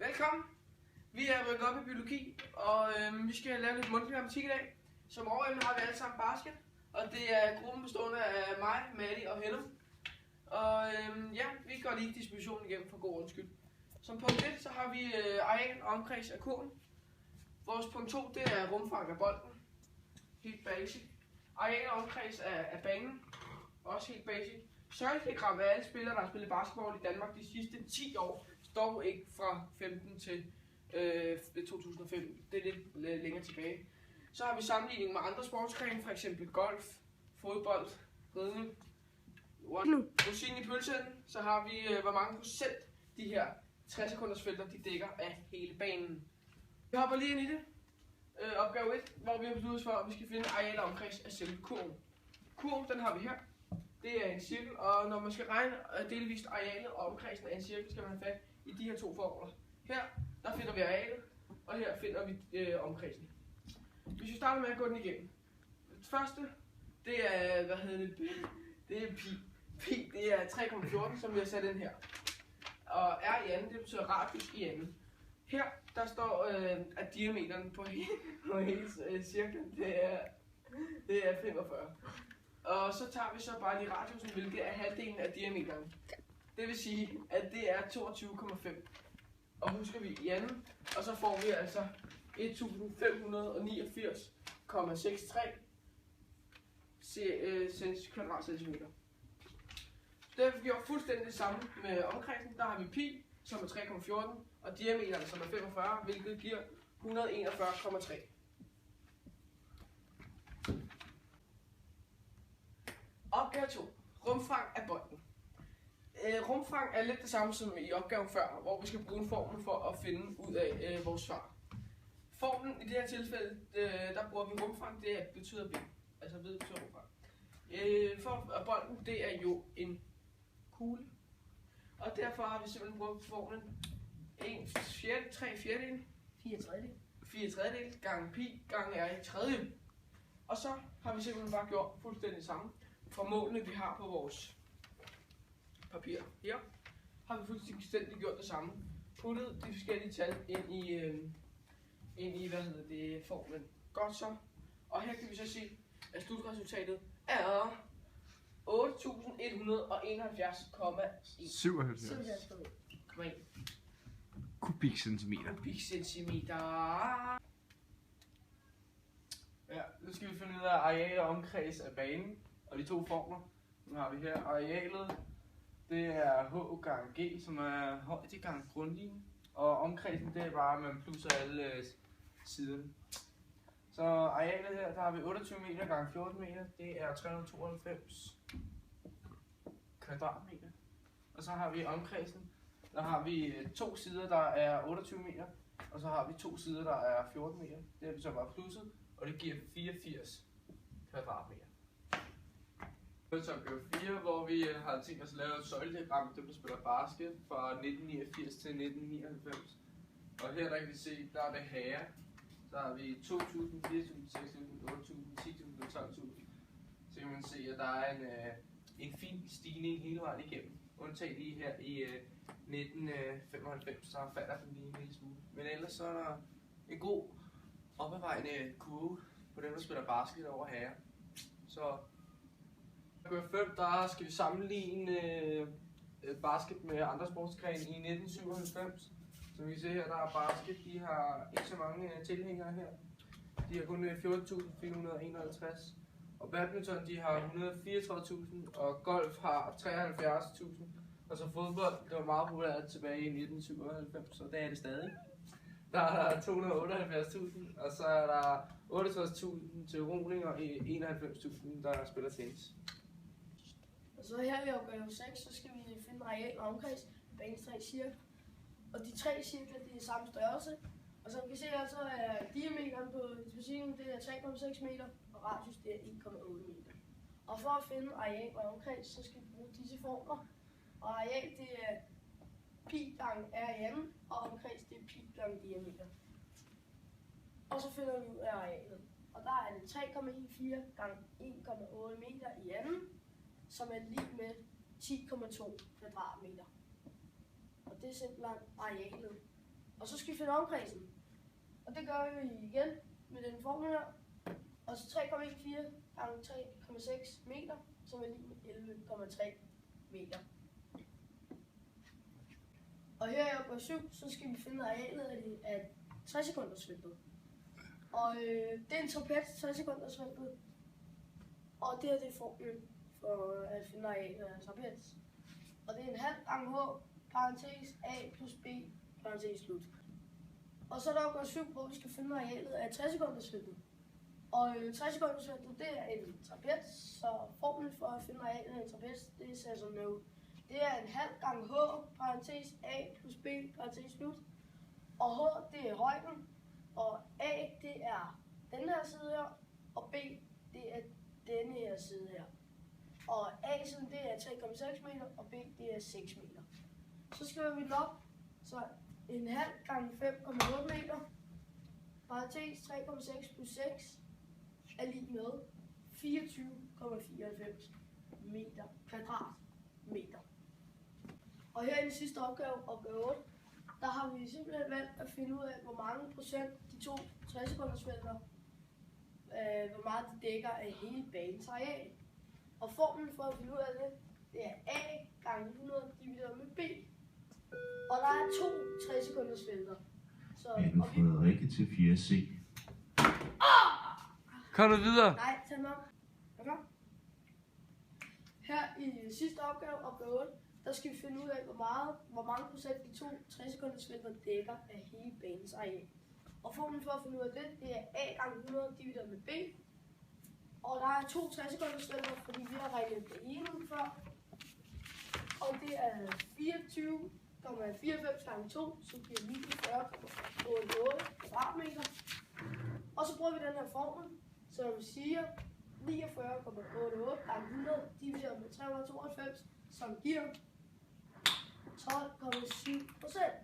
Velkommen. Vi er rykket op i biologi, og vi skal lave lidt mundtlig matematik i dag. Som overemne har vi alle sammen basket, og det er gruppen bestående af mig, Matti og Hellum. Og ja, vi går lige dispositionen igennem for god undskyld. Som punkt 1, så har vi areal og omkreds af kurven. Vores punkt 2, det er rumfang af bolden. Helt basic. Areal og omkreds af banen. Også helt basic. Søjlediagram af alle spillere, der har spillet basketball i Danmark de sidste 10 år. Dog ikke fra 15 til 2005. Det er lidt længere tilbage. Så har vi sammenligning med andre sportsgrene, f.eks. golf, fodbold, ridning. Rosinen i pølsen, så har vi hvor mange procent de her 60 sekunders felter de dækker af hele banen. Vi hopper lige ind i det. Opgave 1, hvor vi har besluttet for, at vi skal finde areal og omkreds af selve kurven. Kurven, den har vi her. Det er en cirkel, og når man skal regne delvist arealet og omkredsen af en cirkel, skal man have fat i de her to formler. Her, der finder vi arealet, og her finder vi omkredsen. Hvis vi starter med at gå den igennem. Det første, det er, det er pi. Pi, det er 3,14, som vi har sat ind her. Og R i anden, det betyder radius i anden. Her, der står, at diameteren på hele cirklen, det er 45. Og så tager vi så bare lige radiusen, hvilket er halvdelen af diameteren. Det vil sige, at det er 22,5. Og husker vi i anden, og så får vi altså 1589,63 kvadratcentimeter. Det har vi gjort fuldstændig det samme med omkredsen. Der har vi pi, som er 3,14, og diameteren, som er 45, hvilket giver 141,3. Opgave 2. Rumfang af bolden. Rumfang er lidt det samme som i opgaven før, hvor vi skal bruge en formel for at finde ud af vores svar. Formlen i det her tilfælde, der bruger vi rumfang, det betyder V. Altså V betyder rumfang. For bolden, det er jo en kugle. Og derfor har vi simpelthen brugt formlen 4 tredjedel gange pi gange r i tredje. Og så har vi simpelthen bare gjort fuldstændig det samme. For målene, vi har på vores papir her, har vi fuldstændig gjort det samme. Puttet de forskellige tal ind i formlen. Godt så. Og her kan vi så se, at slutresultatet er 8171,1 kubikcentimeter. Ja, nu skal vi finde ud af areal og omkreds af banen og de to formler. Nu har vi her arealet, det er h gange g, som er højde gange grundlinje, og omkredsen det er bare, at man plusser alle siderne. Så arealet her, der har vi 28 meter gange 14 meter, det er 392 kvadratmeter. Og så har vi omkredsen, der har vi to sider, der er 28 meter, og så har vi to sider, der er 14 meter. Det er så bare plusset, og det giver 84 kvadratmeter. Så opgave 4, hvor vi har tænkt os at lave et søjlediagram, dem der spiller basket fra 1989 til 1999. Og her der kan vi se, der er det herre. Så har vi 2.000, 4.000, 6.000, 8.000, 10.000 og 12.000. Så kan man se, at der er en fin stigning hele vejen igennem. Undtagen lige her i 1995, så falder den lige en lille smule. Men ellers så er der en god opbevarende kurve på dem, der spiller basket over herre. Så opgave 5, der skal vi sammenligne basket med andre sportsgrene i 1997. Som vi kan se her, der er basket, de har ikke så mange tilhængere her. De har kun 14.451. Og badminton, de har 134.000, og golf har 73.000. Og så fodbold, det var meget populært tilbage i 1997, så det er det stadig. Der er 278.000, og så er der 68.000 til roning og 91.000, der spiller tennis. Og så her i opgave 6, så skal vi finde areal og omkreds af banens 3 cirkler. Og de 3 cirkler, de er samme størrelse. Og som vi kan se her, så er diameteren på dispositionen, det er 3,6 meter, og radius det er 1,8 meter. Og for at finde areal og omkreds, så skal vi bruge disse formler. Og areal, det er pi gange r i anden, og omkreds, det er pi gange diameter. Og så finder vi ud af arealet. Og der er det 3,14 gange 1,8 meter i anden, som er lig med 10,2 kvadratmeter. Og det er simpelthen arealet. Og så skal vi finde omkredsen. Og det gør vi igen med den formel her. Og så 3,14 gange 3,6 meter, som er lige med 11,3 meter. Og her i opgave 7, så skal vi finde arealet af 60 sekunders feltet. Og det er en trapez 60 sekunders feltet. Og det her det er formlen for at finde arealet af en trapez. Og det er en halv gange h, parentes a plus b, parentes slut. Og så er der opgave 7, hvor vi skal finde arealet af 60 sekunders feltet. Og 60 sekunders feltet, det er en trapez, så formlen for at finde arealet af en trapez, det ser sådan noget. Det er en halv gange h, parentes a plus b, parentes slut. Og h, det er højden, og a, det er den her side her, og b, det er denne her side her. Og a-siden, det er 3,6 meter, og b, det er 6 meter. Så skriver vi den op, så en halv gange 5,8 meter, parentes 3,6 plus 6, er lige med 24,94 meter kvadratmeter. Og her i den sidste opgave, opgave 8, der har vi simpelthen valgt at finde ud af, hvor mange procent de to 60 sekunders felter, hvor meget de dækker af hele banens areal. Og formlen for at finde ud af det, det er a gange 100 divideret med b. Og der er to 60 sekunders felter. Så, Anne Frederikke til 4C. Kom nu videre. Nej, tag den op. Okay. Her i sidste opgave, opgave 8, der skal vi finde ud af, hvor mange procent de to 60 sekunders felter dækker af hele banens areal. Og formlen for at finde ud af det, det er a gange 100 divideret med b. Og der er to 60 sekunders felter, fordi vi har regnet det ene ud før. Og det er 24,94 gange 2, som giver 49,88 kvadratmeter. Og så bruger vi den her formel, som siger 49,88 gange 100 divideret med 392, som giver 12,7%.